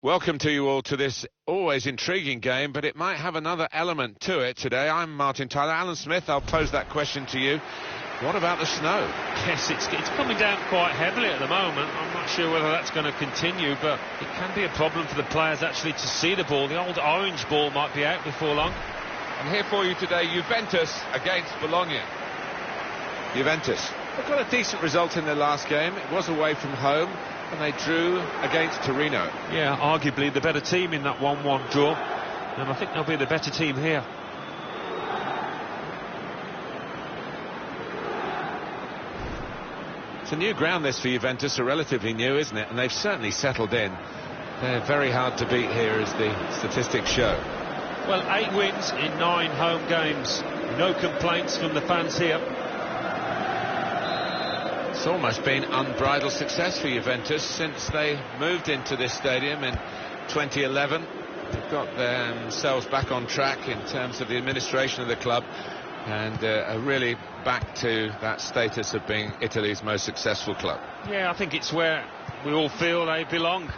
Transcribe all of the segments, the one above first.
Welcome to you all to this always intriguing game, but it might have another element to it today. I'm Martin Tyler. Alan Smith, I'll pose that question to you. What about the snow? Yes, it's coming down quite heavily at the moment. I'm not sure whether that's going to continue, but it can be a problem for the players actually to see the ball. The old orange ball might be out before long. And here for you today, Juventus against Bologna. Juventus. They've got a decent result in their last game. It was away from home, and they drew against Torino. Yeah, arguably the better team in that 1-1 draw, and I think they'll be the better team here. It's a new ground, this, for Juventus, relatively new, isn't it? And they've certainly settled in. They're very hard to beat here, as the statistics show. Well, 8 wins in 9 home games. No complaints from the fans here. It's almost been unbridled success for Juventus since they moved into this stadium in 2011. They've got themselves back on track in terms of the administration of the club, and are really back to that status of being Italy's most successful club. Yeah, I think it's where we all feel they belong.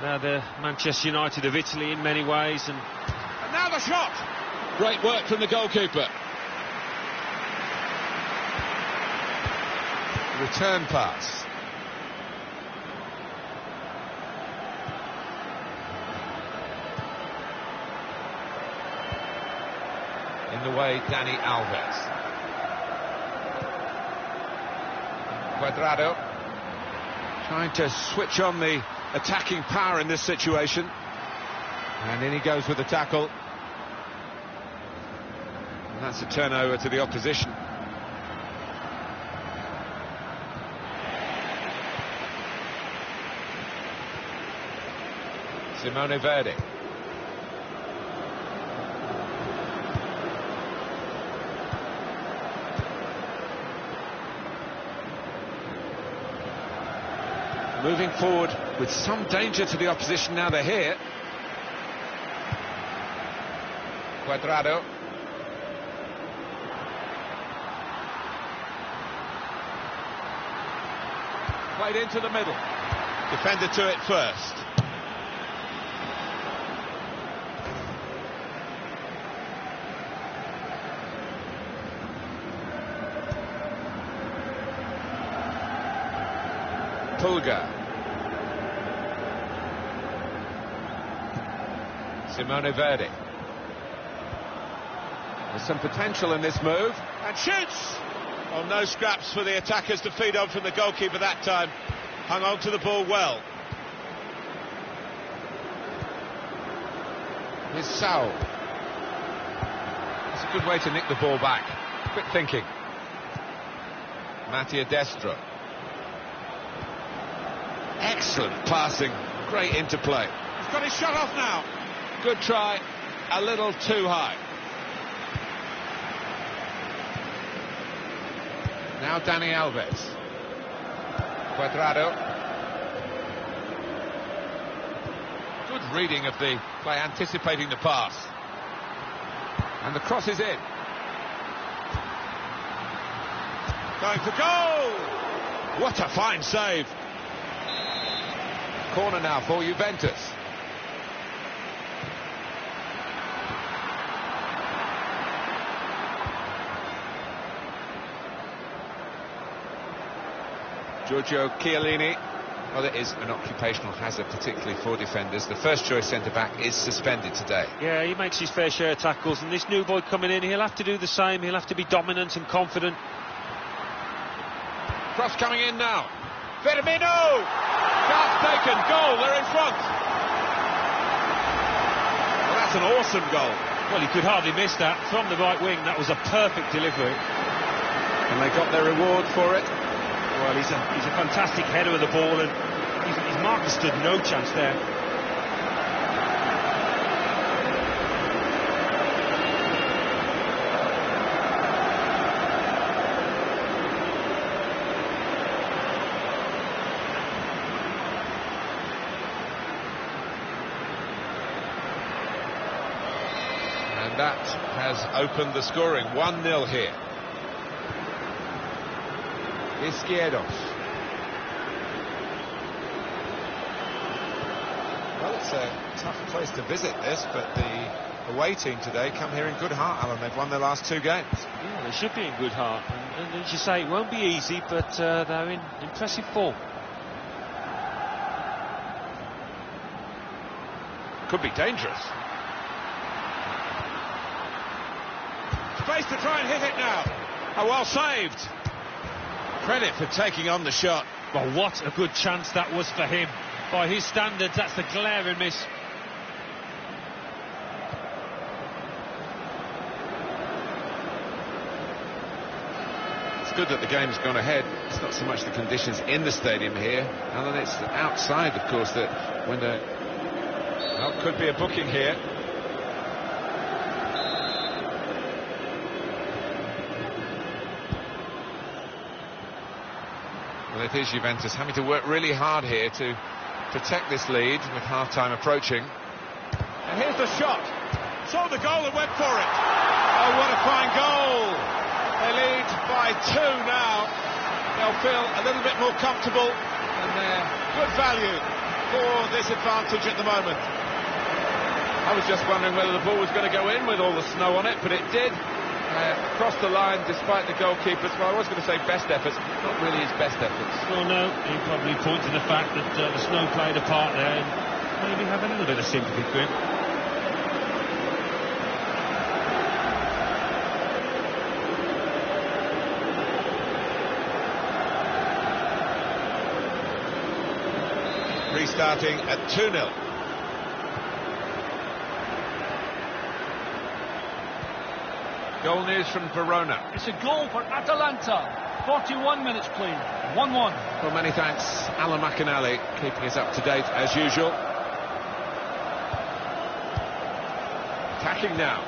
They're the Manchester United of Italy in many ways. And now the shot! Great work from the goalkeeper. Return pass. In the way, Dani Alves. Cuadrado trying to switch on the attacking power in this situation, and in he goes with the tackle, and that's a turnover to the opposition. Simone Verdi. Moving forward with some danger to the opposition now they're here. Cuadrado. Played into the middle. Defender to it first. Pulga. Simone Verdi. There's some potential in this move, and shoots! Well, no scraps for the attackers to feed on from the goalkeeper that time. Hung on to the ball well. Here's Saul. It's a good way to nick the ball back. Quick thinking. Mattia Destro. Excellent passing, great interplay. He's got his shot off now. Good try, a little too high. Now Dani Alves. Cuadrado. Good reading of the play, anticipating the pass. And the cross is in. Going for goal! What a fine save. Corner now for Juventus. Giorgio Chiellini. Well, it is an occupational hazard, particularly for defenders. The first choice centre-back is suspended today. Yeah, he makes his fair share of tackles, and this new boy coming in, he'll have to do the same. He'll have to be dominant and confident. Cross coming in now. Firmino! Shot taken, goal, they're in front. Well, that's an awesome goal. Well, he could hardly miss that. From the right wing, that was a perfect delivery. And they got their reward for it. Well, he's a fantastic header of the ball, and his marker stood no chance there. And that has opened the scoring. 1-0 here. Izquierdos. Well, it's a tough place to visit this, but the away team today come here in good heart, Alan. They've won their last 2 games. Yeah, they should be in good heart. And as you say, it won't be easy, but they're in impressive form. Could be dangerous. Space to try and hit it now. Oh, well saved. Credit for taking on the shot. Well, what a good chance that was for him. By his standards, that's a glaring miss. It's good that the game's gone ahead. It's not so much the conditions in the stadium here, and then it's outside, of course, that when the... Well, could be a booking here. Well, it is Juventus having to work really hard here to protect this lead with half-time approaching. And here's the shot. Saw the goal and went for it. Oh, what a fine goal. They lead by 2 now. They'll feel a little bit more comfortable, and they're good value for this advantage at the moment. I was just wondering whether the ball was going to go in with all the snow on it, but it did. Crossed the line despite the goalkeeper's, well, I was going to say best efforts, not really his best efforts. Well, no, he probably points to the fact that the snow played a part there, and maybe have a little bit of sympathy for him. Restarting at 2-0. Goal news from Verona. It's a goal for Atalanta. 41 minutes played. 1-1. Well, many thanks, Alan McInally, keeping us up to date as usual. Attacking now.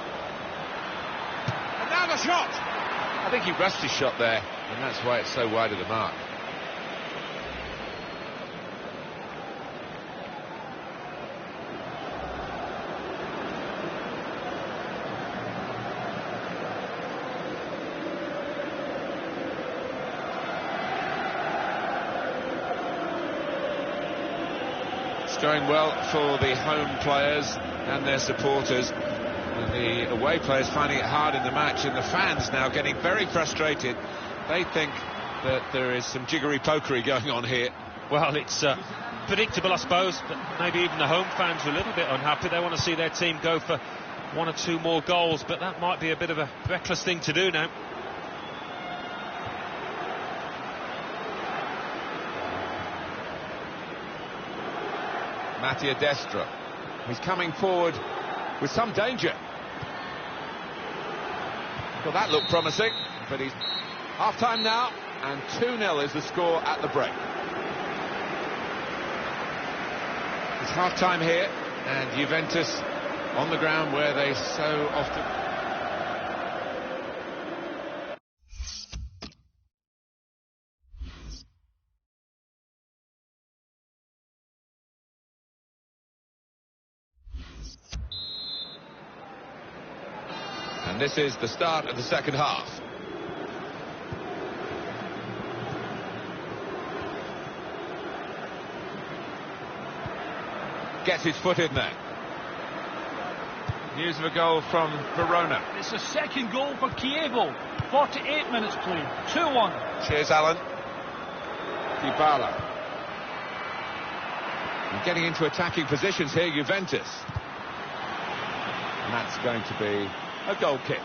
And now the shot! I think he rushed his shot there, and that's why it's so wide of the mark. Going well for the home players and their supporters, and the away players finding it hard in the match, and the fans now getting very frustrated. They think that there is some jiggery-pokery going on here. Well, it's predictable, I suppose, but maybe even the home fans are a little bit unhappy. They want to see their team go for 1 or 2 more goals, but that might be a bit of a reckless thing to do now. Mattia Destra. He's coming forward with some danger. Well, that looked promising, but he's half-time now, and 2-0 is the score at the break. It's half-time here, and Juventus on the ground where they so often... And this is the start of the second half. Gets his foot in there. News of a goal from Verona. It's a second goal for Chievo. 48 minutes played. 2-1. Cheers, Alan. Dybala. And getting into attacking positions here, Juventus. And that's going to be a goal kick.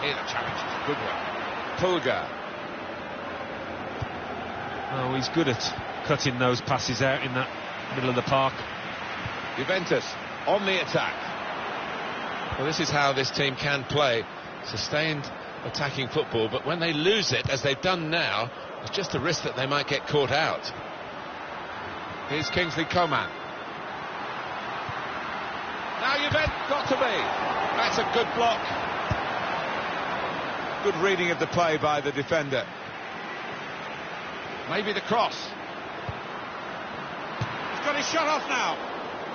Here's a challenge, good one. Pulga. Oh, he's good at cutting those passes out in that middle of the park. Juventus on the attack. Well, this is how this team can play. Sustained attacking football, but when they lose it, as they've done now, it's just a risk that they might get caught out. Here's Kingsley Coman. Now Juventus got to be. That's a good block. Good reading of the play by the defender. Maybe the cross. He's got his shot off now.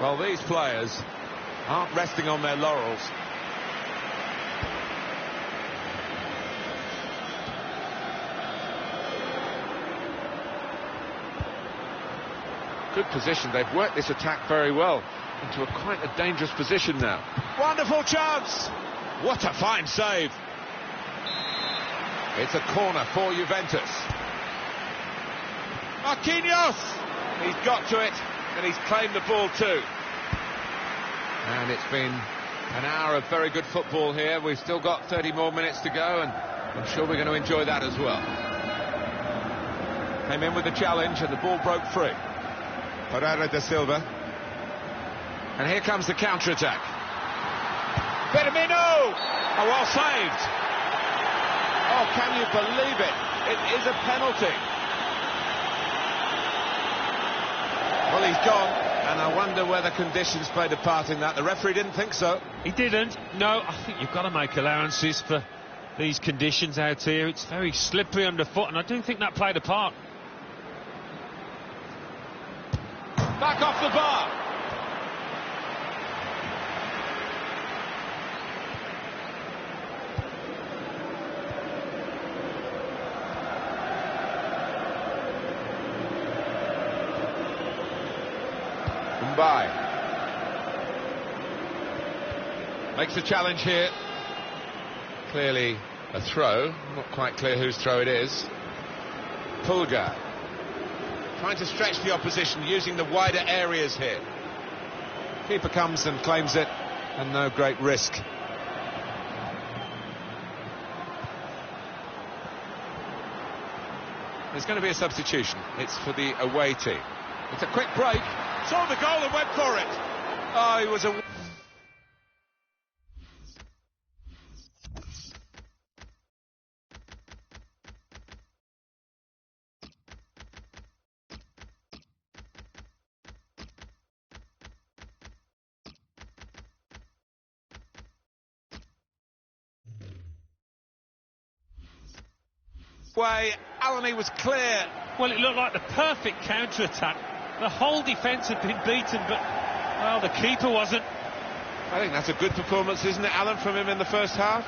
Well, these players aren't resting on their laurels. Good position. They've worked this attack very well into quite a dangerous position now. Wonderful chance! What a fine save! It's a corner for Juventus. Marquinhos! He's got to it, and he's claimed the ball too. And it's been an hour of very good football here. We've still got 30 more minutes to go, and I'm sure we're going to enjoy that as well. Came in with the challenge, and the ball broke free. Pereira da Silva. And here comes the counter-attack. Firmino! Oh, well saved. Oh, can you believe it? It is a penalty. Well, he's gone, and I wonder whether conditions played a part in that. The referee didn't think so. He didn't. No, I think you've got to make allowances for these conditions out here. It's very slippery underfoot, and I do think that played a part. Back off the bar. By makes a challenge here. Clearly a throw. Not quite clear whose throw it is. Pulgar trying to stretch the opposition using the wider areas here. Keeper comes and claims it, and no great risk. There's going to be a substitution. It's for the away team. It's a quick break. Saw the goal and went for it. Oh, he was a... way. Alan, he was clear. Well, it looked like the perfect counter-attack. The whole defence had been beaten, but, well, the keeper wasn't. I think that's a good performance, isn't it, Alan, from him in the first half?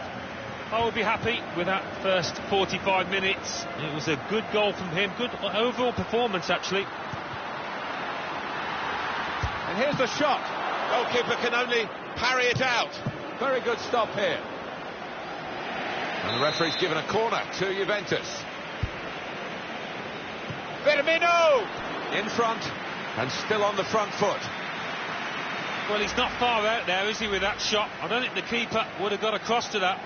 I would be happy with that first 45 minutes. It was a good goal from him. Good overall performance, actually. And here's the shot. Goalkeeper can only parry it out. Very good stop here. And the referee's given a corner to Juventus. Firmino! In front, and still on the front foot. Well, he's not far out there, is he, with that shot? I don't think the keeper would have got across to that.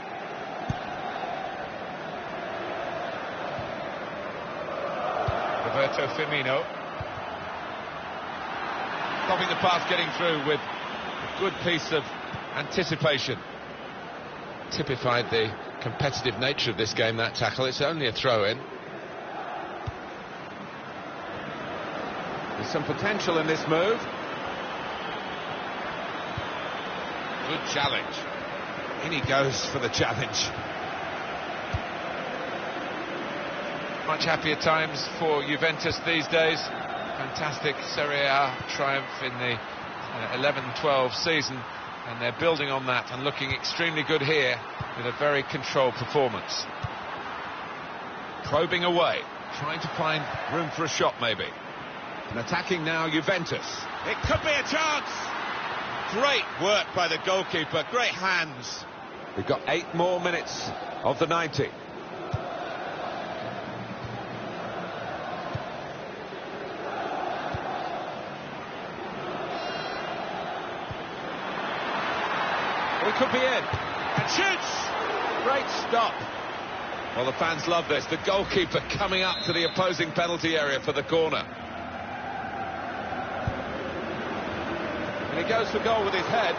Roberto Firmino. Stopping the pass, getting through with a good piece of anticipation. Typified the competitive nature of this game, that tackle. It's only a throw-in. There's some potential in this move. Good challenge. In he goes for the challenge. Much happier times for Juventus these days. Fantastic Serie A triumph in the 11-12 season, and they're building on that and looking extremely good here with a very controlled performance. Probing away, trying to find room for a shot maybe. And attacking now Juventus. It could be a chance! Great work by the goalkeeper, great hands. We've got 8 more minutes of the 90. He could be in. And shoots! Great stop. Well, the fans love this. The goalkeeper coming up to the opposing penalty area for the corner. And he goes for goal with his head.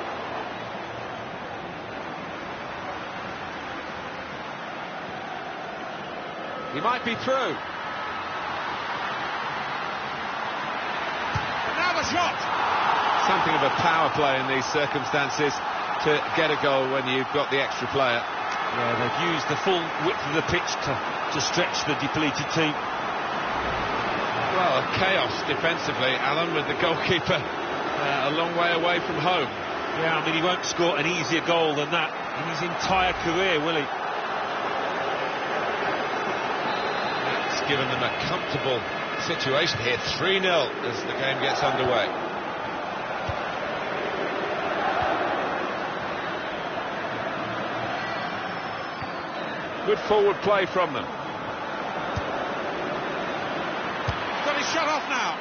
He might be through. And now the shot! Something of a power play in these circumstances to get a goal when you've got the extra player. Yeah, they've used the full width of the pitch to stretch the depleted team. Well, chaos defensively, Alan, with the goalkeeper a long way away from home. Yeah, I mean, he won't score an easier goal than that in his entire career, will he? It's given them a comfortable situation here, 3-0 as the game gets underway. Good forward play from them. Got his shot off now.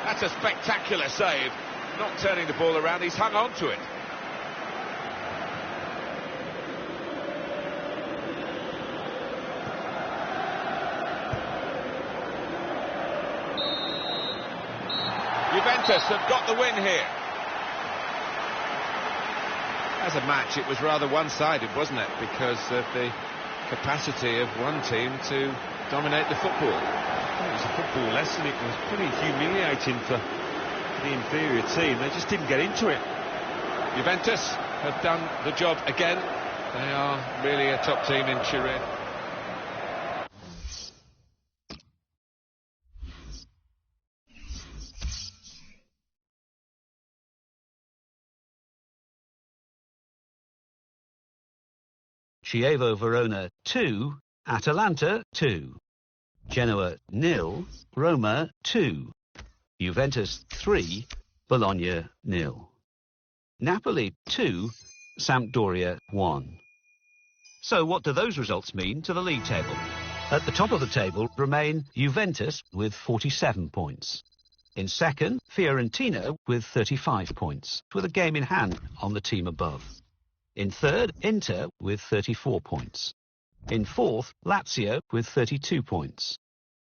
That's a spectacular save. Not turning the ball around, he's hung on to it. Juventus have got the win here. As a match, it was rather one-sided, wasn't it? Because of the capacity of one team to dominate the football. It was a football lesson. It was pretty humiliating for the inferior team. They just didn't get into it. Juventus have done the job again. They are really a top team in Turin. Chievo Verona 2, Atalanta 2, Genoa 0, Roma 2, Juventus 3, Bologna 0, Napoli 2, Sampdoria 1. So what do those results mean to the league table? At the top of the table remain Juventus with 47 points. In second, Fiorentina with 35 points, with a game in hand on the team above. In third, Inter with 34 points. In fourth, Lazio with 32 points.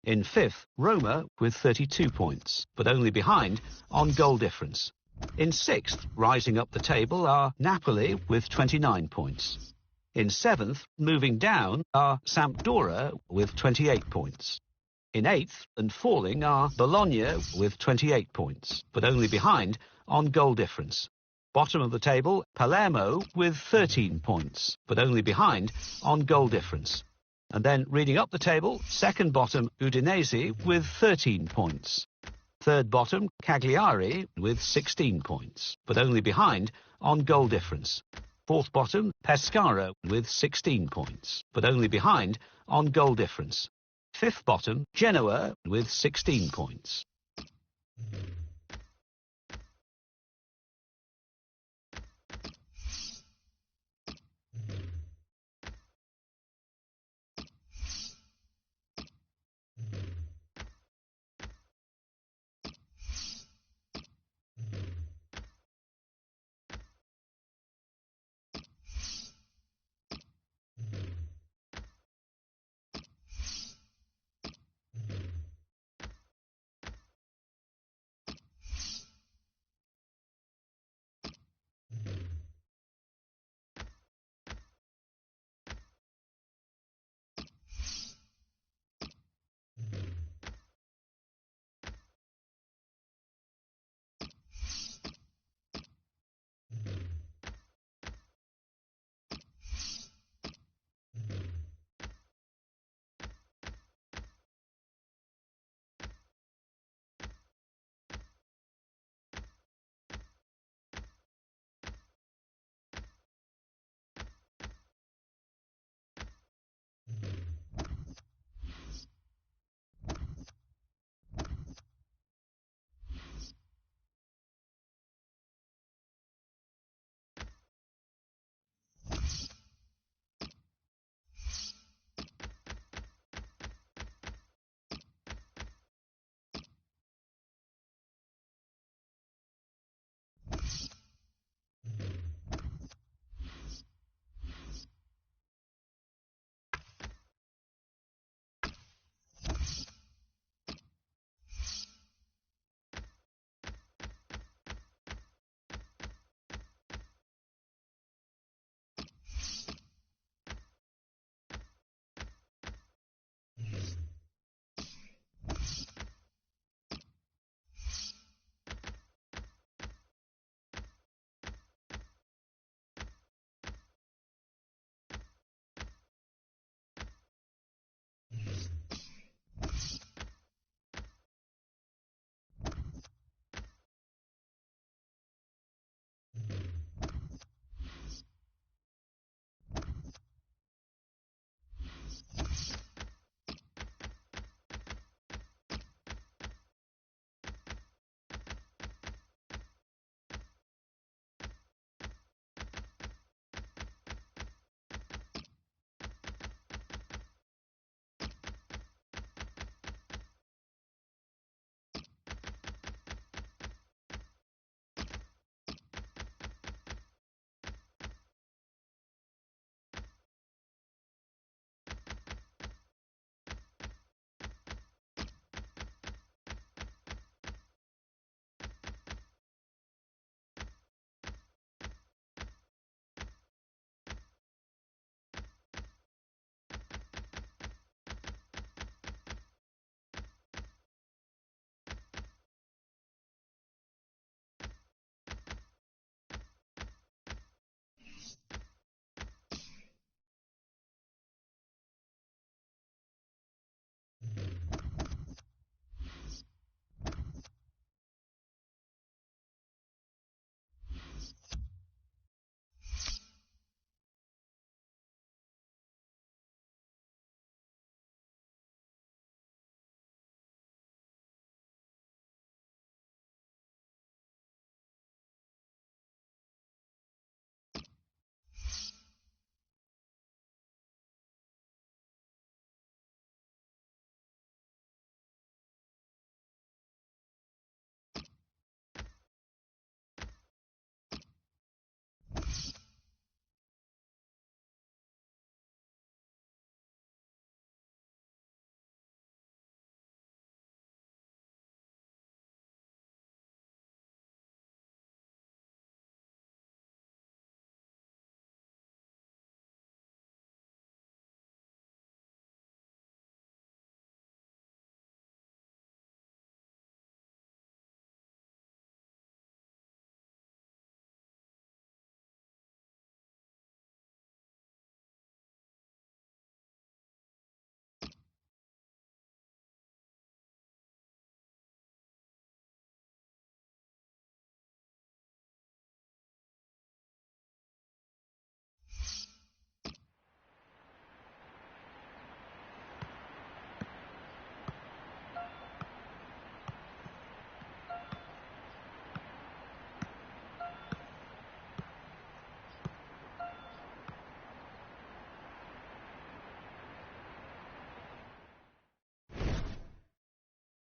In fifth, Roma with 32 points, but only behind on goal difference. In sixth, rising up the table, are Napoli with 29 points. In seventh, moving down, are Sampdoria with 28 points. In eighth and falling are Bologna with 28 points, but only behind on goal difference. Bottom of the table, Palermo with 13 points, but only behind on goal difference. And then reading up the table, second bottom, Udinese with 13 points. Third bottom, Cagliari with 16 points, but only behind on goal difference. Fourth bottom, Pescara with 16 points, but only behind on goal difference. Fifth bottom, Genoa with 16 points.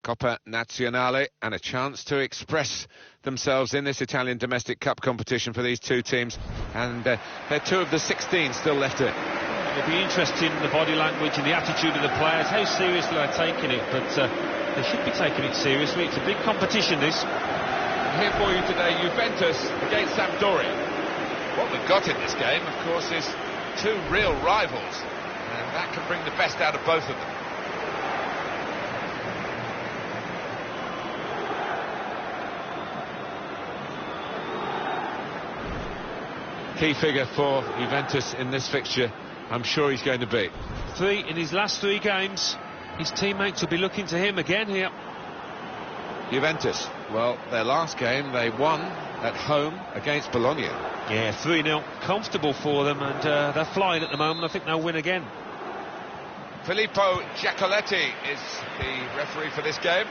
Coppa Nazionale, and a chance to express themselves in this Italian domestic cup competition for these two teams. And they're two of the 16 still left in. It'll be interesting, the body language and the attitude of the players, how seriously they're taking it, but they should be taking it seriously. It's a big competition, this. Here for you today, Juventus against Sampdoria. What we've got in this game, of course, is two real rivals, and that can bring the best out of both of them. Key figure for Juventus in this fixture, I'm sure he's going to be. 3 in his last 3 games. His teammates will be looking to him again here. Juventus, well, their last game they won at home against Bologna. Yeah, 3-0, comfortable for them, and they're flying at the moment. I think they'll win again. Filippo Giacoletti is the referee for this game.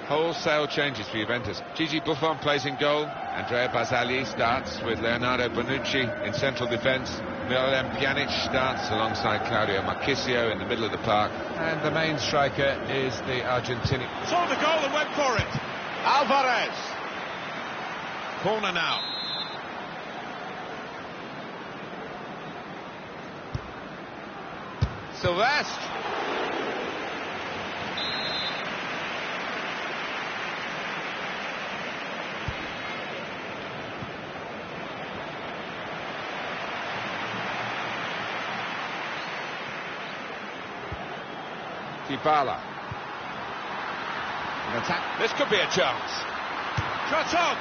Wholesale changes for Juventus. Gigi Buffon plays in goal. Andrea Barzagli starts with Leonardo Bonucci in central defence. Miralem Pjanic starts alongside Claudio Marchisio in the middle of the park. And the main striker is the Argentinian. Saw the goal and went for it. Alvarez. Corner now. Silvestre. Dybala. An attack. This could be a chance. Shot on.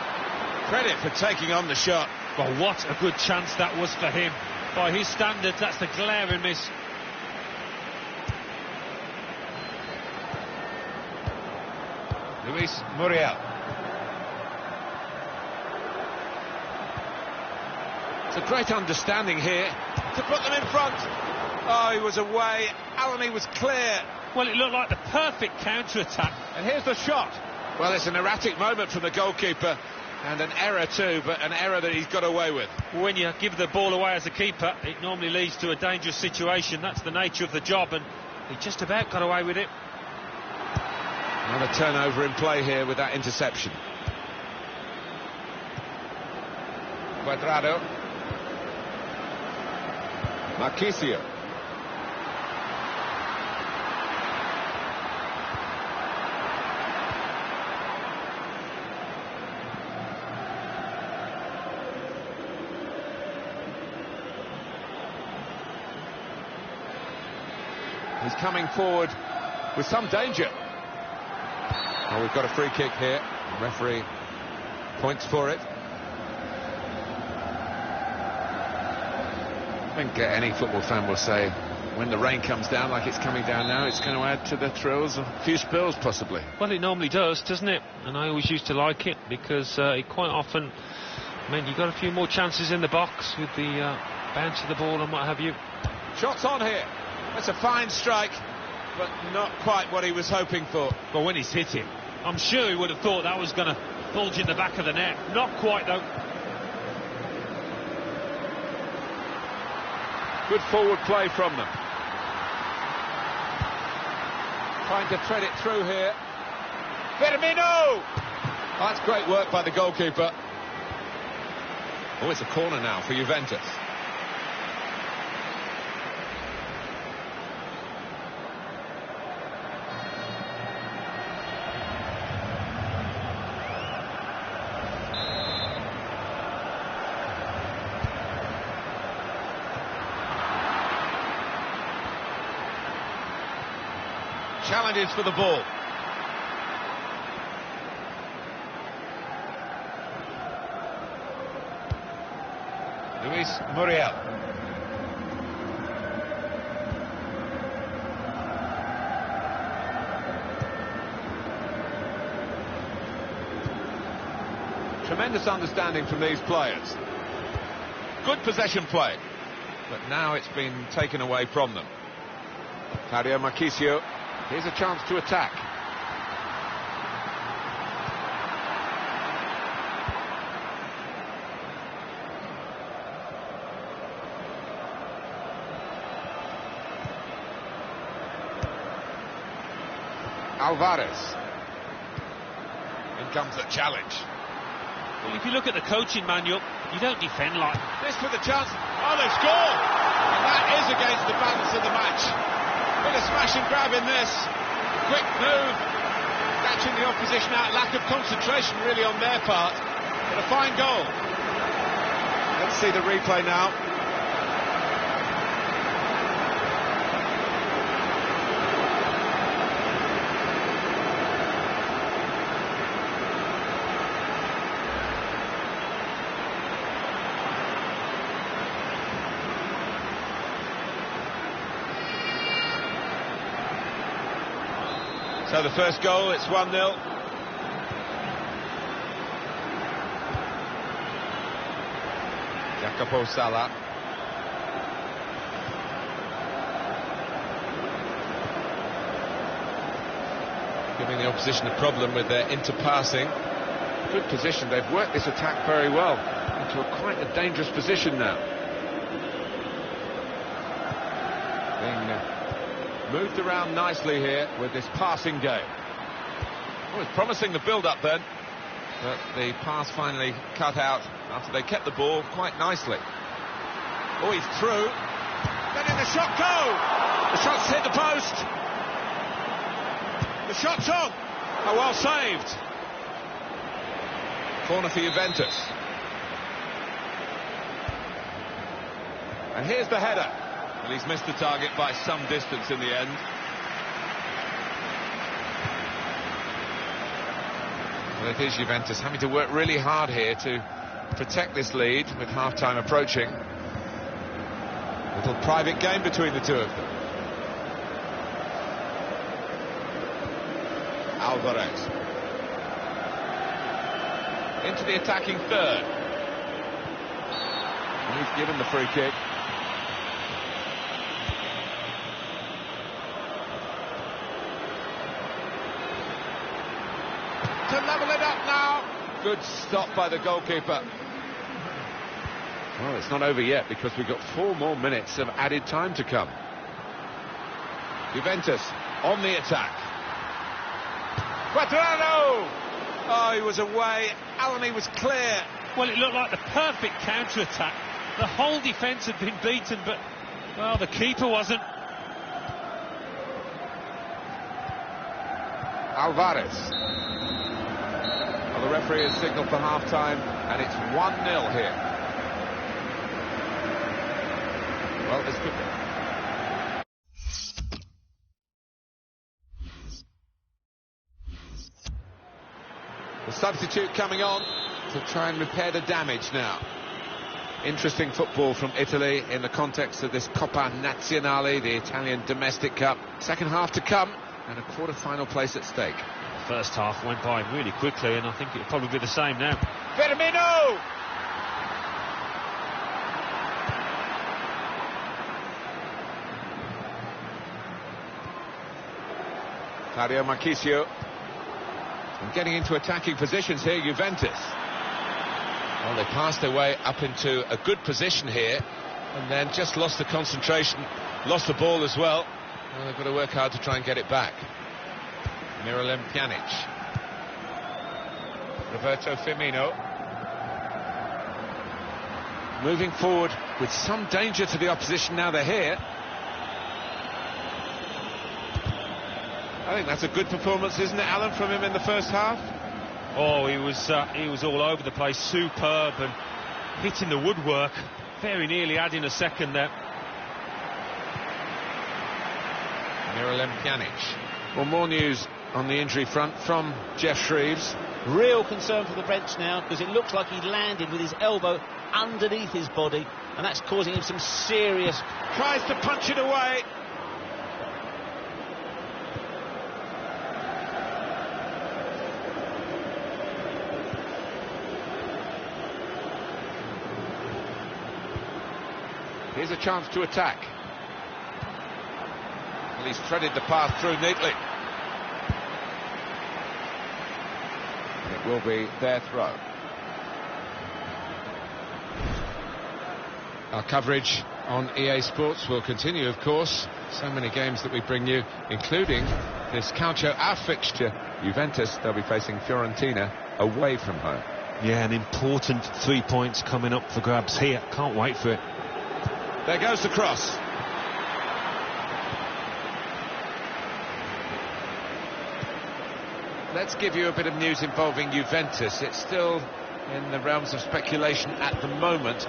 Credit for taking on the shot. Well, what a good chance that was for him. By his standards, that's the glaring miss. Luis Muriel. It's a great understanding here to put them in front. Oh, he was away. Alani was clear. Well, it looked like the perfect counter-attack. And here's the shot. Well, it's an erratic moment from the goalkeeper, and an error too, but an error that he's got away with. When you give the ball away as a keeper, it normally leads to a dangerous situation. That's the nature of the job, and he just about got away with it. Another turnover in play here with that interception. Cuadrado. Marchisio. He's coming forward with some danger. Oh, we've got a free kick here. The referee points for it. I think any football fan will say when the rain comes down like it's coming down now, it's going to add to the thrills, a few spills possibly. Well, it normally does, doesn't it? And I always used to like it because it quite often meant you got a few more chances in the box with the bounce of the ball and what have you. Shots on here. That's a fine strike, but not quite what he was hoping for. Well, when he's hit him, I'm sure he would have thought that was going to bulge in the back of the net. Not quite, though. Good forward play from them. Trying to thread it through here. Firmino! Oh, that's great work by the goalkeeper. Oh, it's a corner now for Juventus. Challenges for the ball. Luis Muriel. Tremendous understanding from these players. Good possession play, but now it's been taken away from them. Claudio Marchisio. Here's a chance to attack. Alvarez. In comes the challenge. Well, if you look at the coaching manual, you don't defend like This with a chance. Oh, they score! And that is against the balance of the match. Bit of smash and grab in this. Quick move. Catching the opposition out. Lack of concentration really on their part. But a fine goal. Let's see the replay now. So the first goal, it's 1-0. Jacopo Sala. Giving the opposition a problem with their interpassing. Good position, they've worked this attack very well into quite a dangerous position now. Being moved around nicely here with this passing game. Oh, it's promising the build-up then, but the pass finally cut out after they kept the ball quite nicely. Oh, he's through. Then in the shot go! The shot's hit the post. The shot's on. Oh, well saved. Corner for Juventus. And here's the header. Well, he's missed the target by some distance in the end. Well, it is Juventus having to work really hard here to protect this lead with half-time approaching. Little private game between the two of them. Alvarez. Into the attacking third. And he's given the free kick. To level it up now. Good stop by the goalkeeper. Well, it's not over yet because we've got 4 more minutes of added time to come. Juventus on the attack. Quadrado! Oh, he was away. Alani was clear. Well, it looked like the perfect counter-attack. The whole defence had been beaten, but, well, the keeper wasn't. Alvarez. Well, the referee has signalled for half-time, and it's 1-0 here. Well, this could be. The substitute coming on to try and repair the damage now. Interesting football from Italy in the context of this Coppa Nazionale, the Italian domestic cup. Second half to come and a quarter-final place at stake. The first half went by really quickly, and I think it'll probably be the same now. Firmino! Claudio Marchisio. And getting into attacking positions here, Juventus. Well, they passed their way up into a good position here, and then just lost the concentration, lost the ball as well. Well, they've got to work hard to try and get it back. Miralem Pjanic. Roberto Firmino. Moving forward with some danger to the opposition now they're here. I think that's a good performance, isn't it, Alan, from him in the first half? Oh, he was all over the place, superb and hitting the woodwork. Very nearly adding a second there. Miralem Pjanic. Well, more news on the injury front from Jeff Shreves. Real concern for the bench now, because it looks like he landed with his elbow underneath his body, and that's causing him some serious... Tries to punch it away. Here's a chance to attack. Well, he's threaded the path through neatly. It will be their throw. Our coverage on EA Sports will continue, of course. So many games that we bring you, including this Calcio our fixture. Juventus, they'll be facing Fiorentina away from home. Yeah, an important 3 points coming up for grabs here. Can't wait for it. There goes the cross. Let's give you a bit of news involving Juventus. It's still in the realms of speculation at the moment,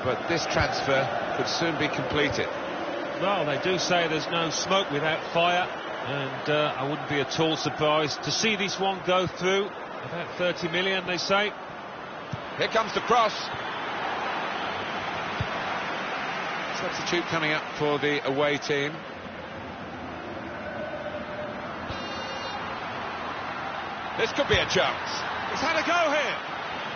but this transfer could soon be completed. Well, they do say there's no smoke without fire, and I wouldn't be at all surprised to see this one go through. About 30 million, they say. Here comes the cross. Substitute coming up for the away team. This could be a chance. He's had a go here.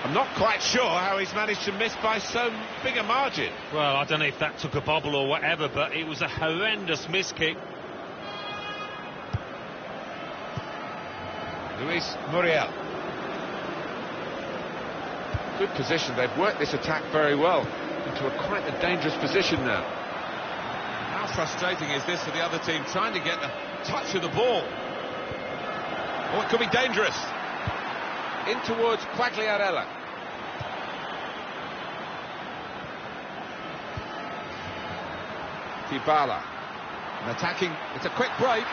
I'm not quite sure how he's managed to miss by so big a margin. Well, I don't know if that took a bobble or whatever, but it was a horrendous miss kick. Luis Muriel. Good position. They've worked this attack very well into quite a dangerous position now. How frustrating is this for the other team, trying to get the touch of the ball? Oh, it could be dangerous. In towards Quagliarella. Dybala. And attacking. It's a quick break.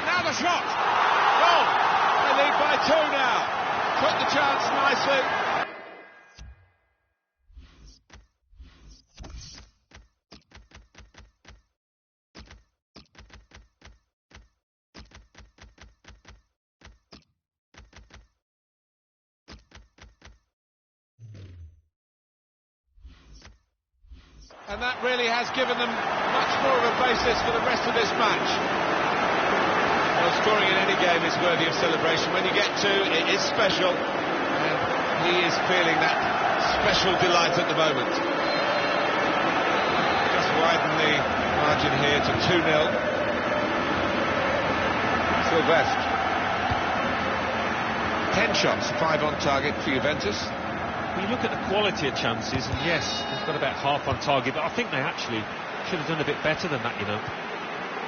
Now the shot. Oh! They lead by 2 now. Took the chance nicely. And that really has given them much more of a basis for the rest of this match. Well, scoring in any game is worthy of celebration. When you get 2, it is special. And he is feeling that special delight at the moment. Just widen the margin here to 2-0. Sylvestre. 10 shots, 5 on target for Juventus. You look at the quality of chances, and yes, they've got about half on target, but I think they actually should have done a bit better than that, you know.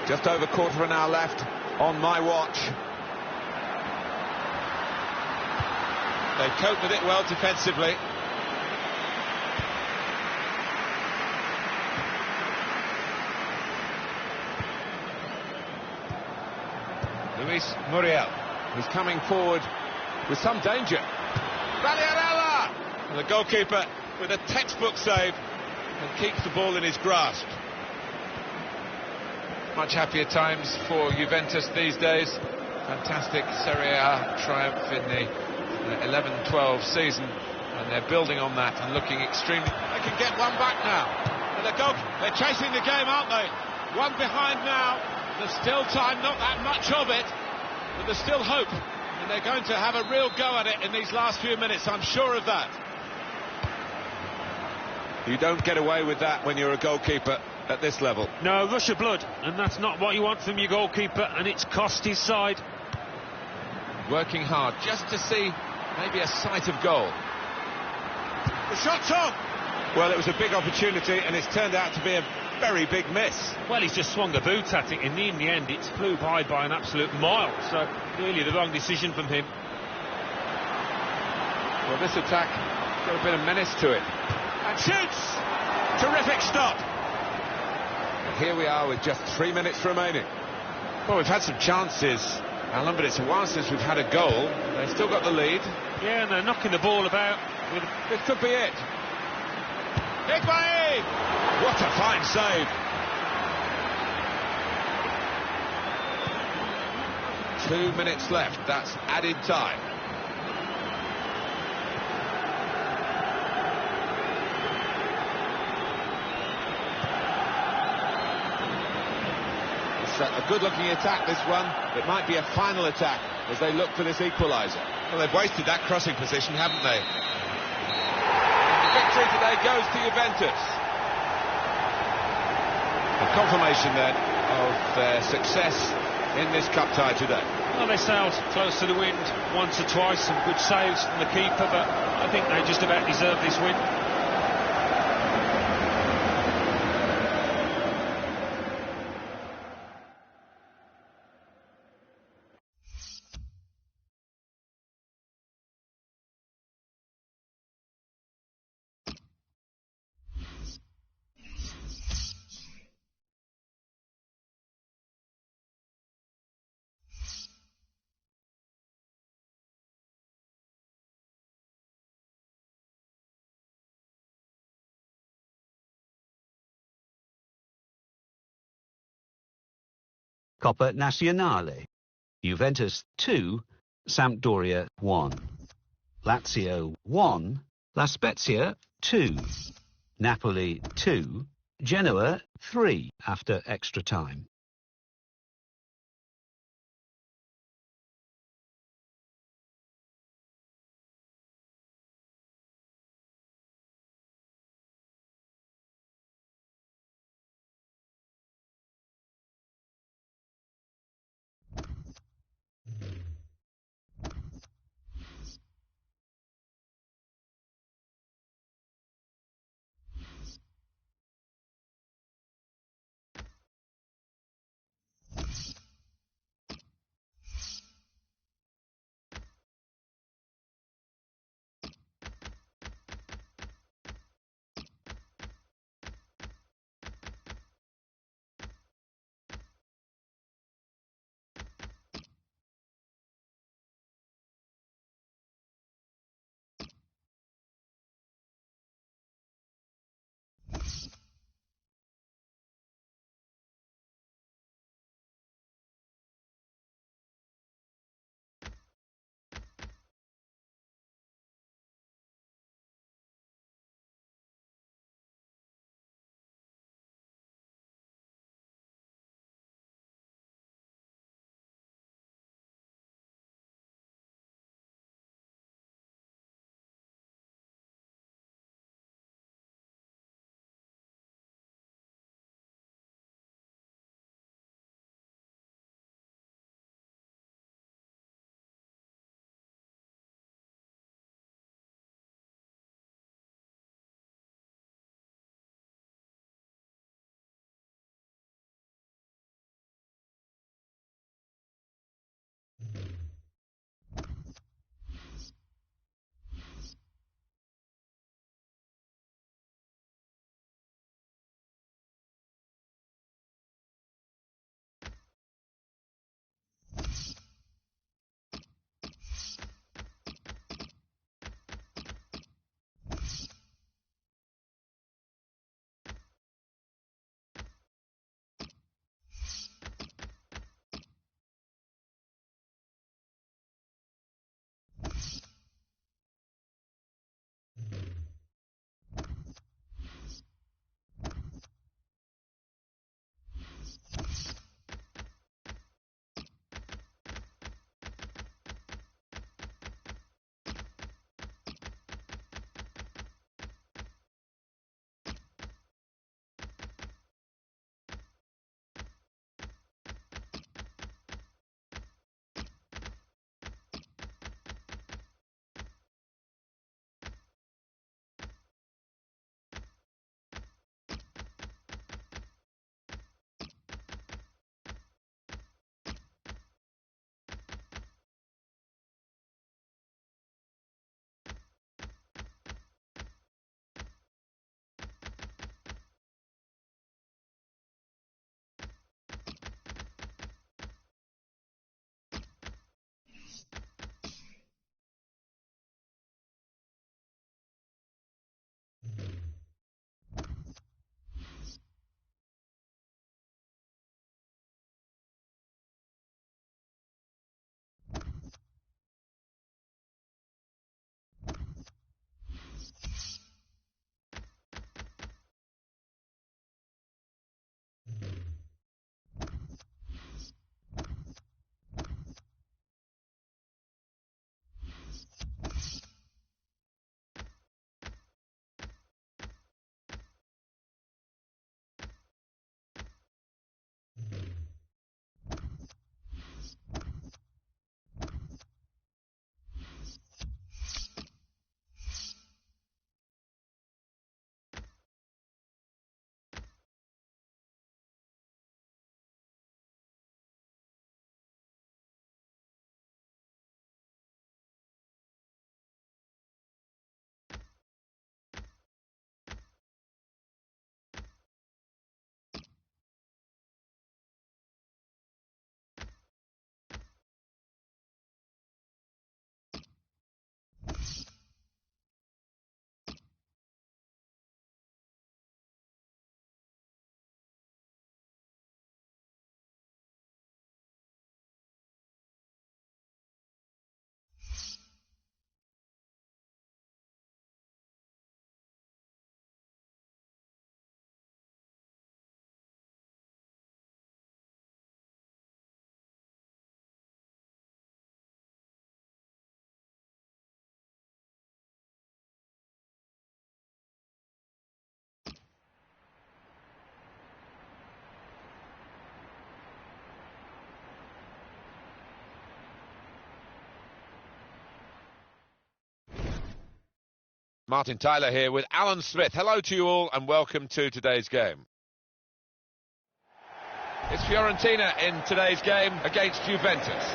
Just over quarter of an hour left on my watch. They coped with it well defensively. Luis Muriel, who's coming forward with some danger. Quagliarella! And the goalkeeper with a textbook save and keeps the ball in his grasp. Much happier times for Juventus these days. Fantastic Serie A triumph in the 11-12 season, and they're building on that and looking extremely... They can get one back now. And they're chasing the game, aren't they? One behind now. There's still time, not that much of it, but there's still hope. And they're going to have a real go at it in these last few minutes, I'm sure of that. You don't get away with that when you're a goalkeeper at this level. No, rush of blood, and that's not what you want from your goalkeeper, and it's cost his side. Working hard just to see maybe a sight of goal. The shot's on! Well, it was a big opportunity, and it's turned out to be a very big miss. Well, he's just swung a boot at it, and in the end it flew by an absolute mile, so really the wrong decision from him. Well, this attack got a bit of menace to it. And shoots! Terrific stop! And here we are with just 3 minutes remaining. Well, we've had some chances, Alan, but it's a while since we've had a goal. They've still got the lead. Yeah, and they're knocking the ball about. This could be it. Higuain! What a fine save! 2 minutes left, that's added time. A good-looking attack, this one. It might be a final attack as they look for this equaliser. Well, they've wasted that crossing position, haven't they? The victory today goes to Juventus. A confirmation then of their success in this cup tie today. Well, they sailed close to the wind once or twice, some good saves from the keeper, but I think they just about deserve this win. Coppa Nazionale. Juventus 2, Sampdoria 1. Lazio 1, La Spezia 2. Napoli 2, Genoa 3 after extra time. Martin Tyler here with Alan Smith. Hello to you all and welcome to today's game. It's Fiorentina in today's game against Juventus.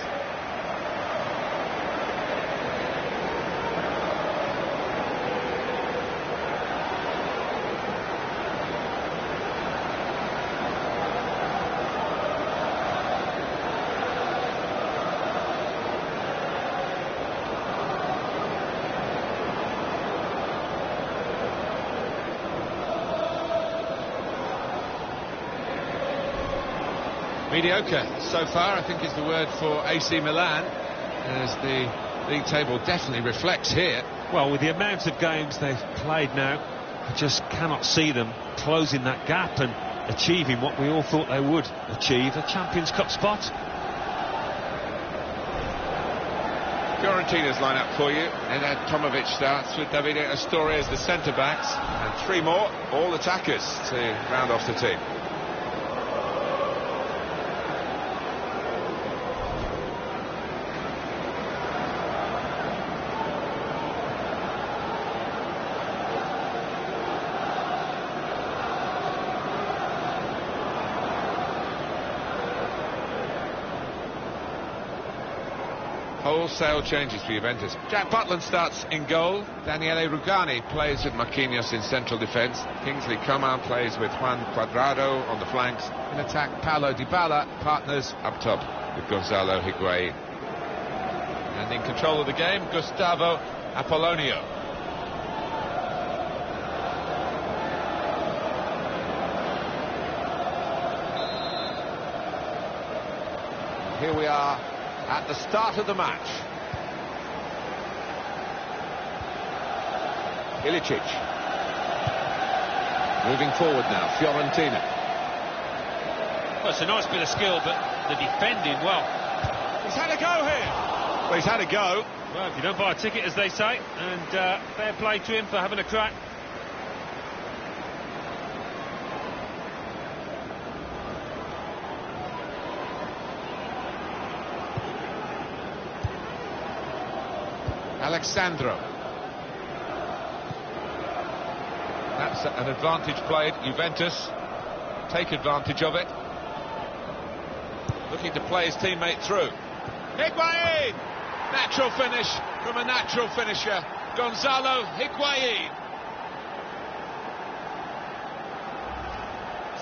Mediocre so far, I think, is the word for AC Milan, as the league table definitely reflects here. Well, with the amount of games they've played now, I just cannot see them closing that gap and achieving what we all thought they would achieve, a Champions Cup spot. Fiorentina's line-up for you. Nenad Tomovic starts with Davide Astori as the centre-backs, and three more, all attackers, to round off the team. Wholesale changes for Juventus. Jack Butland starts in goal. Daniele Rugani plays with Marquinhos in central defence. Kingsley Coman plays with Juan Cuadrado on the flanks. In attack, Paulo Dybala partners up top with Gonzalo Higuain. And in control of the game, Gustavo Apollonio. Here we are at the start of the match. Ilicic. Moving forward now, Fiorentina. Well, it's a nice bit of skill, but the defending, well... He's had a go here. Well, he's had a go. Well, if you don't buy a ticket, as they say, and fair play to him for having a crack. Alexandro. That's an advantage played. Juventus take advantage of it. Looking to play his teammate through. Higuain! Natural finish from a natural finisher. Gonzalo Higuain.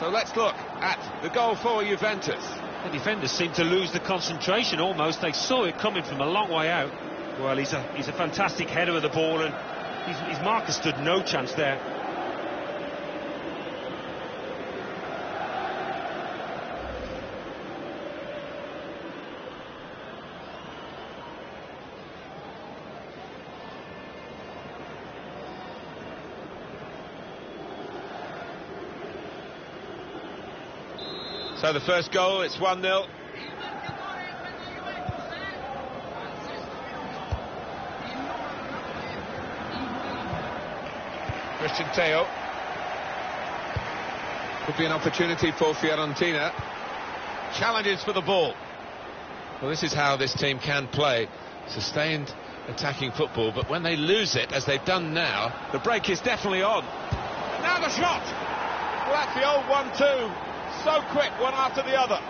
So let's look at the goal for Juventus. The defenders seem to lose the concentration almost. They saw it coming from a long way out. Well, he's a fantastic header of the ball, and his marker stood no chance there. So the first goal, it's 1-0. Christian Teo. Could be an opportunity for Fiorentina. Challenges for the ball. Well, this is how this team can play. Sustained attacking football, but when they lose it, as they've done now, the break is definitely on. Now the shot! Well, that's the old 1-2. So quick, one after the other.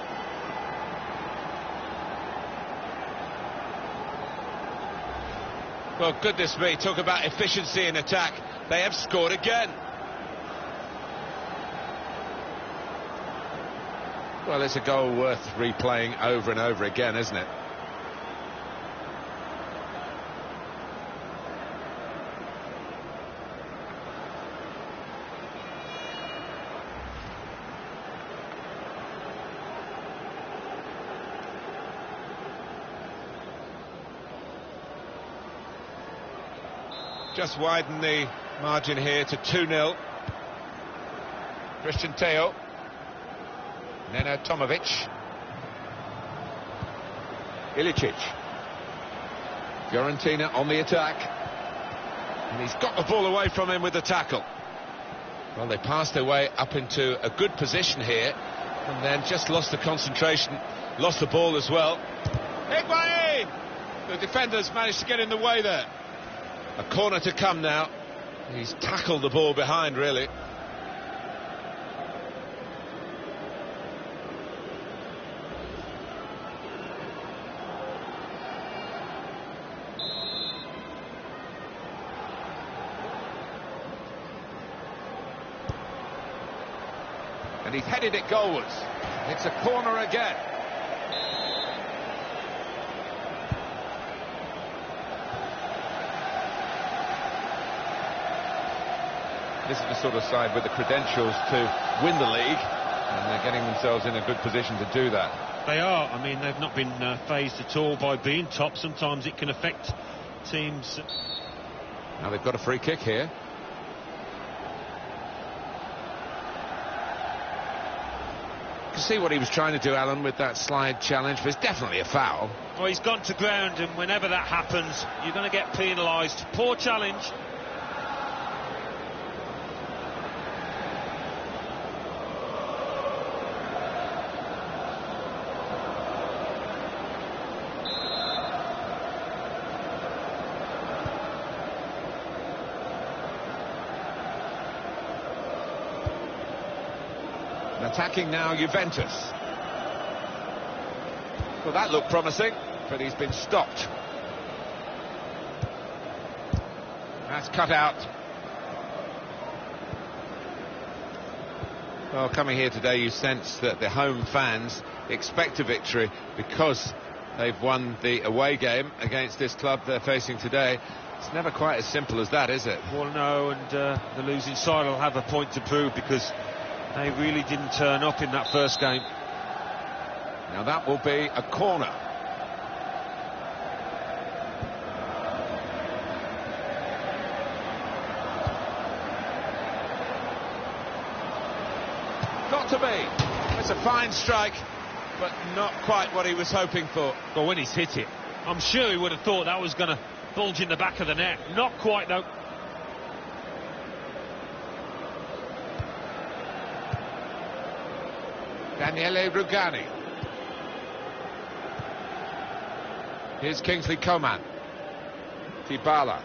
Well, goodness me, talk about efficiency in attack. They have scored again. Well, it's a goal worth replaying over and over again, isn't it? Just widen the margin here to 2-0. Christian Teo. Nenad Tomovic. Ilicic. Fiorentina on the attack. And he's got the ball away from him with the tackle. Well, they passed their way up into a good position here, and then just lost the concentration, lost the ball as well. Higuain! The defenders managed to get in the way there. A corner to come now. He's tackled the ball behind, really. And he's headed it goalwards. It's a corner again. This is the sort of side with the credentials to win the league, and they're getting themselves in a good position to do that. They are. I mean, they've not been fazed at all by being top. Sometimes it can affect teams. Now they've got a free kick here. You can see what he was trying to do, Alan, with that slide challenge, but it's definitely a foul. Well, he's gone to ground, and whenever that happens, you're going to get penalised. Poor challenge. Attacking now, Juventus. Well, that looked promising, but he's been stopped. That's cut out. Well, coming here today, you sense that the home fans expect a victory because they've won the away game against this club they're facing today. It's never quite as simple as that, is it? Well, no, and the losing side will have a point to prove because they really didn't turn up in that first game. Now that will be a corner. Got to be. It's a fine strike, but not quite what he was hoping for. Well, when he's hit it, I'm sure he would have thought that was going to bulge in the back of the net. Not quite, though. Daniele Rugani. Here's Kingsley Coman. Dybala.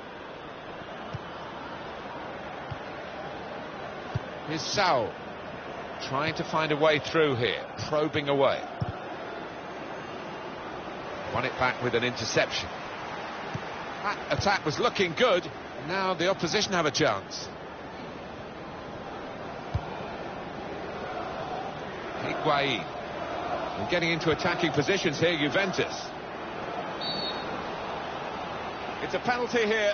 Here's Sao. Trying to find a way through here. Probing away. Won it back with an interception. That attack was looking good. Now the opposition have a chance. Higuain. And getting into attacking positions here, Juventus. It's a penalty here.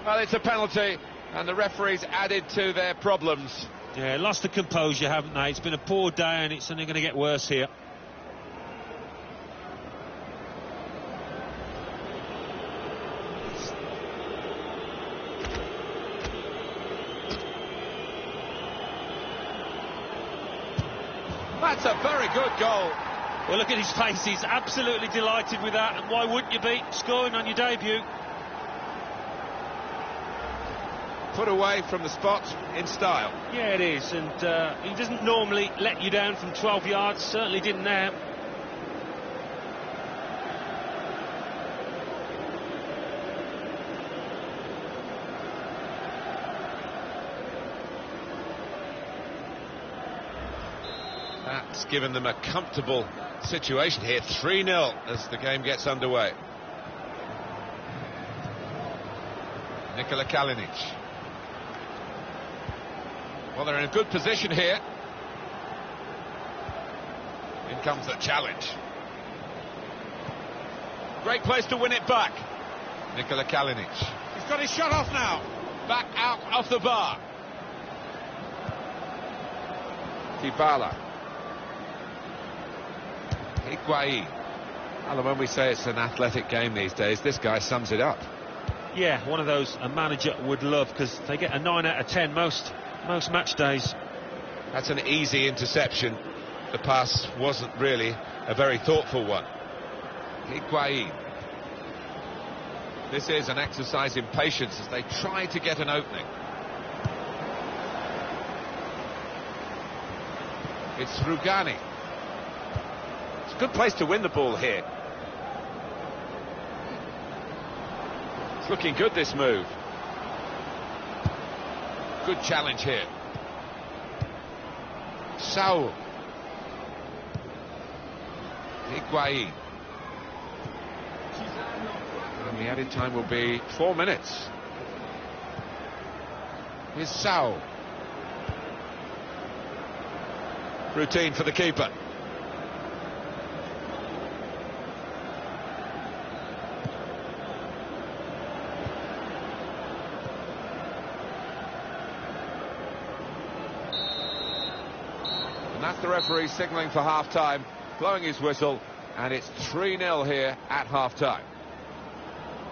Well, it's a penalty, and the referees added to their problems. Yeah, lost the composure, haven't they? It's been a poor day, and it's only going to get worse here. That's a very good goal. Well, look at his face. He's absolutely delighted with that. And why wouldn't you be scoring on your debut? Put away from the spot in style. Yeah, it is. And he doesn't normally let you down from 12 yards. Certainly didn't now. That's given them a comfortable situation here. 3-0 as the game gets underway. Nikola Kalinic. Well, they're in a good position here. In comes the challenge. Great place to win it back. Nikola Kalinic. He's got his shot off now. Back out off the bar. Dybala. Higuain. Alan, when we say it's an athletic game these days, this guy sums it up. Yeah, one of those a manager would love because they get a 9 out of 10 most match days. That's an easy interception. The pass wasn't really a very thoughtful one. Higuain. This is an exercise in patience as they try to get an opening. It's Rugani. It's a good place to win the ball here. It's looking good, this move. Good challenge here. Saul. Higuain. And the added time will be 4 minutes. Here's Saul. Routine for the keeper. And that's the referee signalling for half-time, blowing his whistle, and it's 3-0 here at half-time.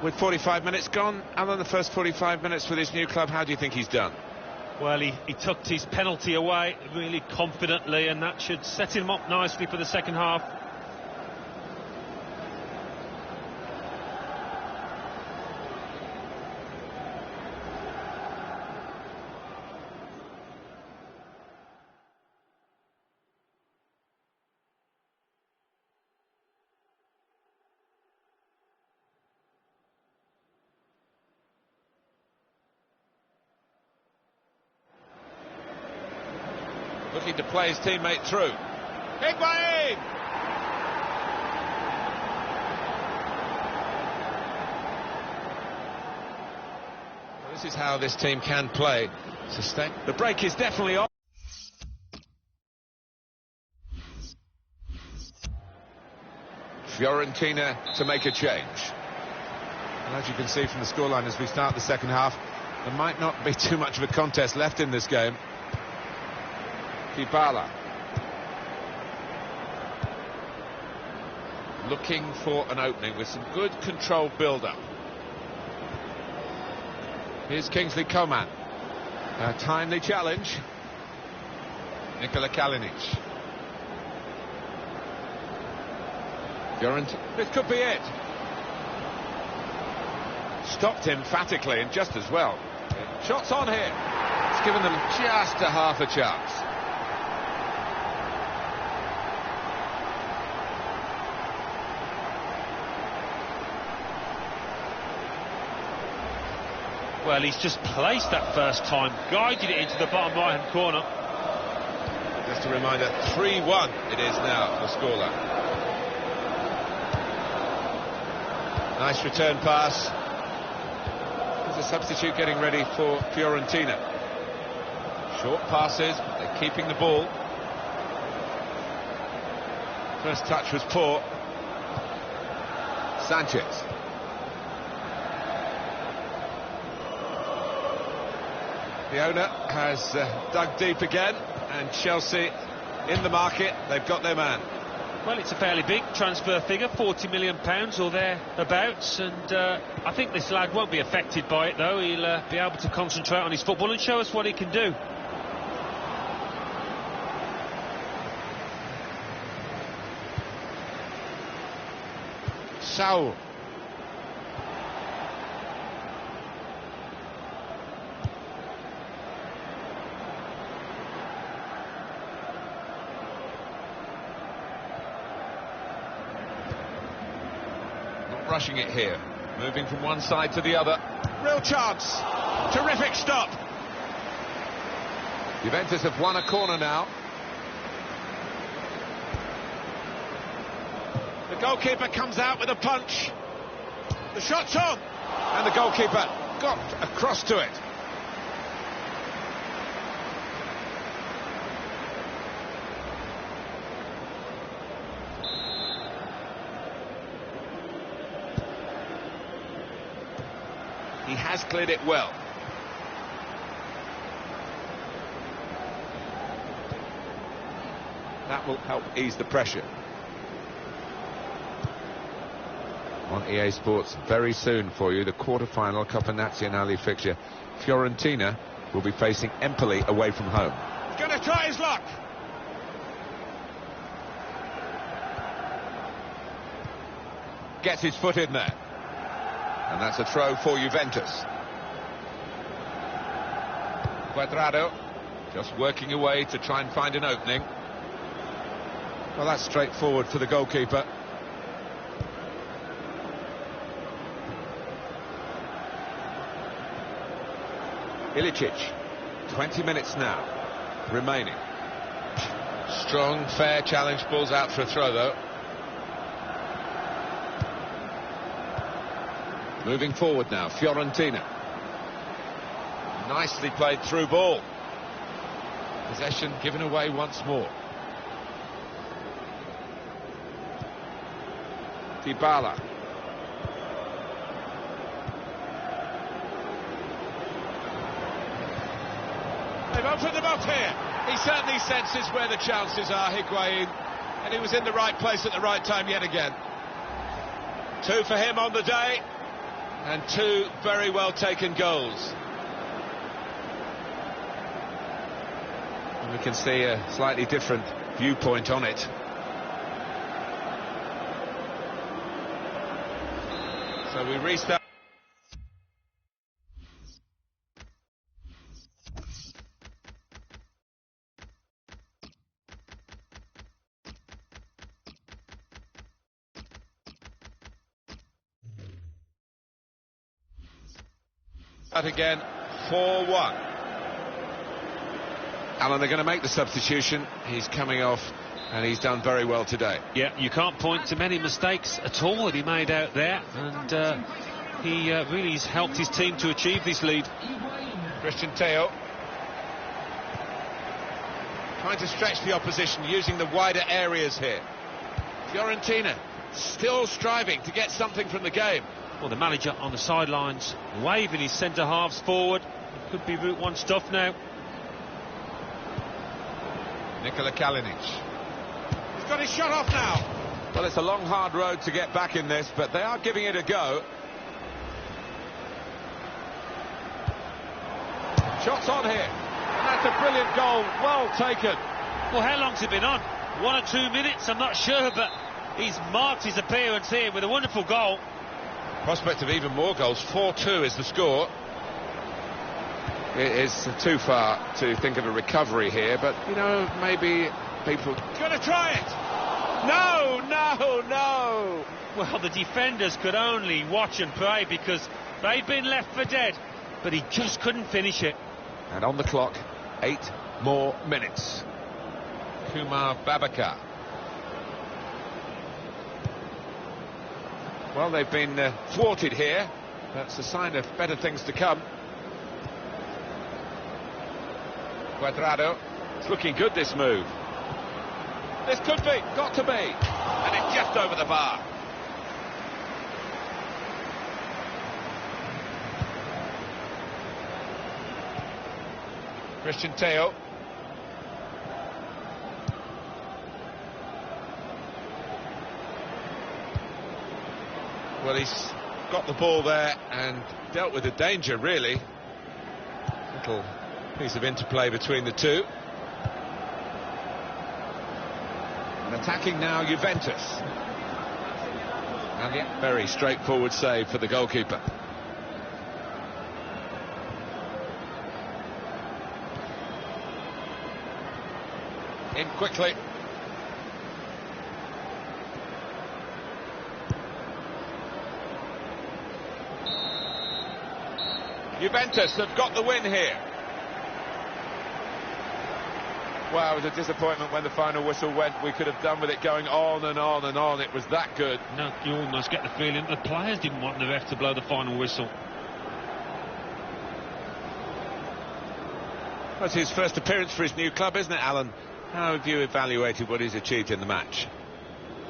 With 45 minutes gone, Alan, the first 45 minutes with his new club, how do you think he's done? Well, he tucked his penalty away really confidently, and that should set him up nicely for the second half. Looking to play his teammate through. Higuain! Well, this is how this team can play. Sustain. The break is definitely on. Fiorentina to make a change. And as you can see from the scoreline as we start the second half, there might not be too much of a contest left in this game. Dybala. Looking for an opening with some good controlled build-up. Here's Kingsley Coman. A timely challenge. Nikola Kalinic. This could be it. Stopped emphatically and just as well. Shots on here. It's given them just a half a chance. Well, he's just placed that first time, guided it into the bottom right-hand corner. Just a reminder, 3-1 it is now, the scoreline. Nice return pass. There's a substitute getting ready for Fiorentina. Short passes, but they're keeping the ball. First touch was poor. Sanchez. The owner has dug deep again, and Chelsea in the market. They've got their man. Well, it's a fairly big transfer figure, £40 million or thereabouts, and I think this lad won't be affected by it, though. He'll be able to concentrate on his football and show us what he can do. Saul. Rushing it here, moving from one side to the other. Real chance. Terrific stop. Juventus have won a corner now. The goalkeeper comes out with a punch. The shot's on, and the goalkeeper got across to it. He has cleared it well. That will help ease the pressure. On EA Sports very soon for you, the quarter-final Coppa Nazionale fixture. Fiorentina will be facing Empoli away from home. He's going to try his luck. Gets his foot in there. And that's a throw for Juventus. Cuadrado just working away to try and find an opening. Well, that's straightforward for the goalkeeper. Ilicic. 20 minutes now remaining. Strong, fair challenge, balls out for a throw though. Moving forward now, Fiorentina. Nicely played through ball. Possession given away once more. Dybala. They've opened them up here. He certainly senses where the chances are, Higuain, and he was in the right place at the right time yet again. 2 for him on the day, and 2 very well taken goals. And we can see a slightly different viewpoint on it. So we restart. Again, 4-1. Alan, they're going to make the substitution. He's coming off, and he's done very well today. Yeah, you can't point to many mistakes at all that he made out there, and he really has helped his team to achieve this lead. Christian Theo trying to stretch the opposition, using the wider areas here. Fiorentina still striving to get something from the game. Well, the manager on the sidelines waving his centre-halves forward. It could be Route 1 stuff now. Nikola Kalinic. He's got his shot off now. Well, it's a long, hard road to get back in this, but they are giving it a go. Shots on here. And that's a brilliant goal. Well taken. Well, how long's it been on? 1 or 2 minutes? I'm not sure, but he's marked his appearance here with a wonderful goal. Prospect of even more goals. 4-2 is the score. It is too far to think of a recovery here, but, you know, maybe people... Gonna try it! No, no, no! Well, the defenders could only watch and pray because they'd been left for dead, but he just couldn't finish it. And on the clock, 8 more minutes. Kumar Babakar. Well, they've been thwarted here. That's a sign of better things to come. Cuadrado. It's looking good, this move. This could be, got to be. And it's just over the bar. Christian Theo. Well, he's got the ball there and dealt with the danger, really. Little piece of interplay between the two. And attacking now, Juventus. And yeah, very straightforward save for the goalkeeper. In quickly. Juventus have got the win here. Wow, it was a disappointment when the final whistle went. We could have done with it going on and on and on. It was that good. No, you almost get the feeling the players didn't want the ref to blow the final whistle. That's his first appearance for his new club, isn't it, Alan? How have you evaluated what he's achieved in the match?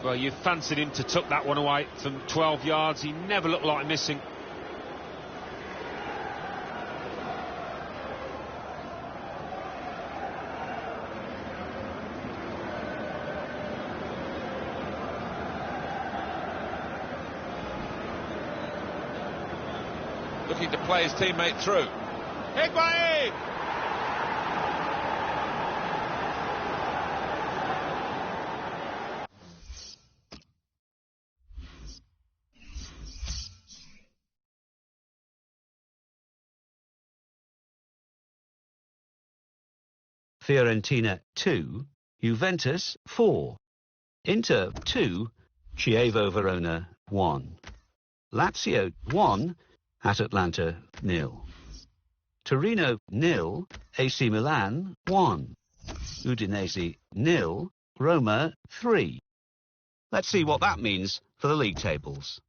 Well, you fancied him to tuck that one away from 12 yards. He never looked like missing. Looking to play his teammate through. Higuain! Fiorentina 2, Juventus 4. Inter 2, Chievo Verona 1. Lazio 1, at Atlanta 0. Torino 0, AC Milan 1. Udinese 0, Roma 3. Let's see what that means for the league tables.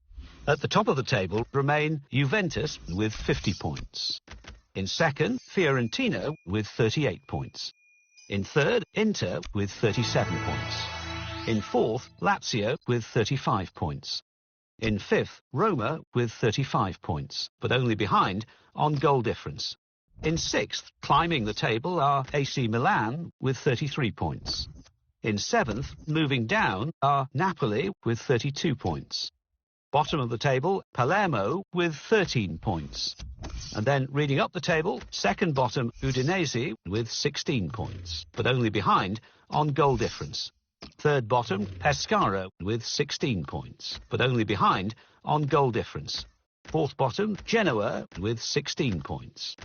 At the top of the table remain Juventus with 50 points. In second, Fiorentina with 38 points. In third, Inter with 37 points. In fourth, Lazio with 35 points. In fifth, Roma with 35 points, but only behind on goal difference. In sixth, climbing the table, are AC Milan with 33 points. In seventh, moving down, are Napoli with 32 points. Bottom of the table, Palermo with 13 points. And then reading up the table, second bottom, Udinese with 16 points, but only behind on goal difference. Third bottom, Pescara with 16 points, but only behind on goal difference. Fourth bottom, Genoa with 16 points.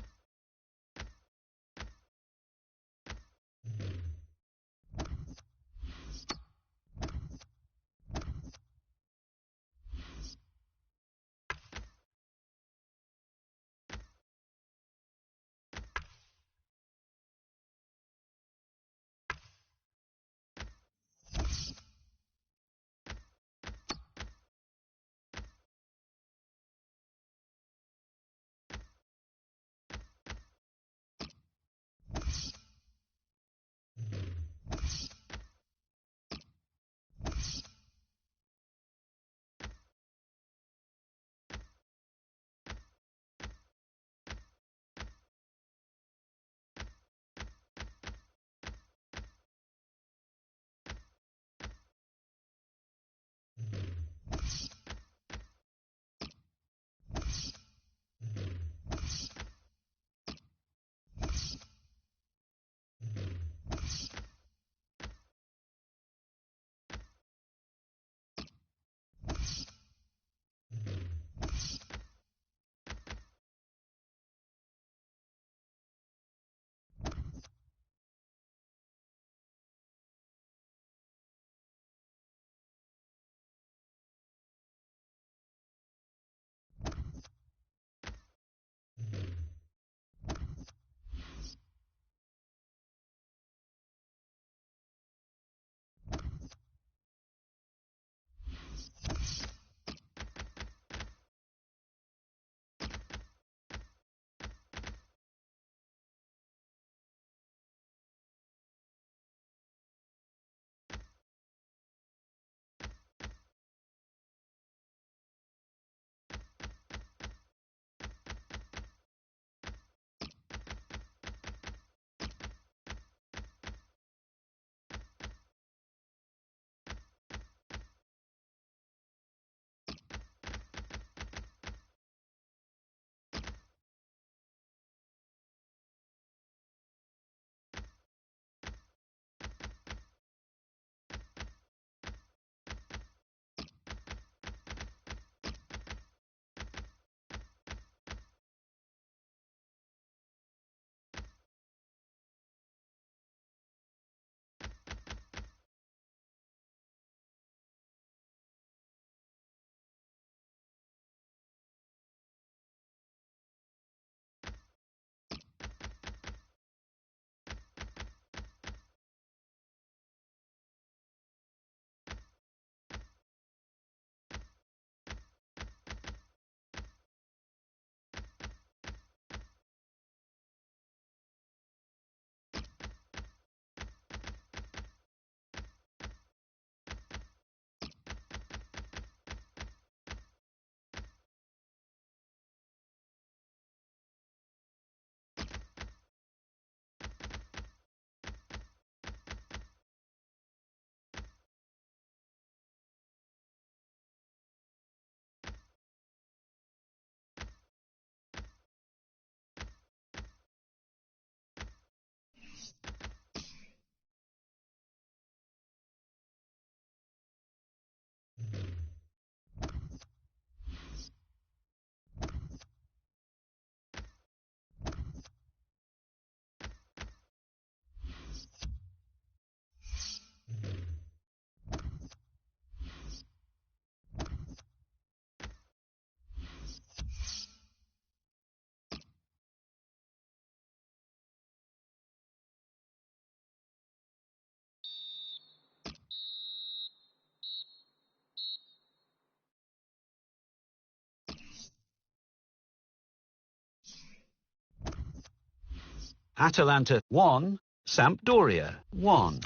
Atalanta 1, Sampdoria 1.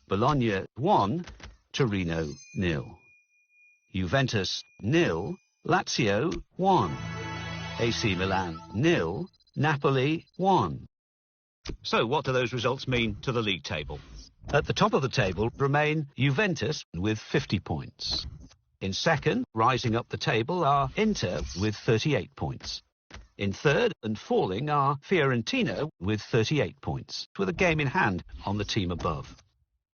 Bologna 1, Torino 0. Juventus 0, Lazio 1. AC Milan 0, Napoli 1. So what do those results mean to the league table? At the top of the table remain Juventus with 50 points. In second, rising up the table, are Inter with 38 points. In third and falling are Fiorentina with 38 points, with a game in hand on the team above.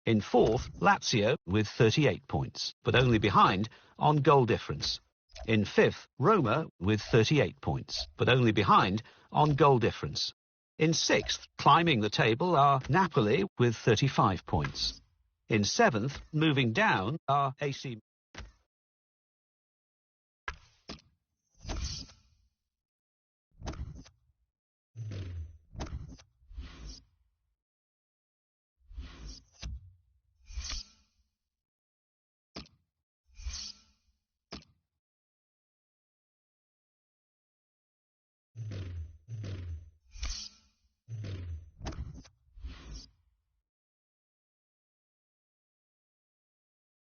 In fourth, Lazio with 38 points, but only behind on goal difference. In fifth, Roma with 38 points, but only behind on goal difference. In sixth, climbing the table, are Napoli with 35 points. In seventh, moving down, are AC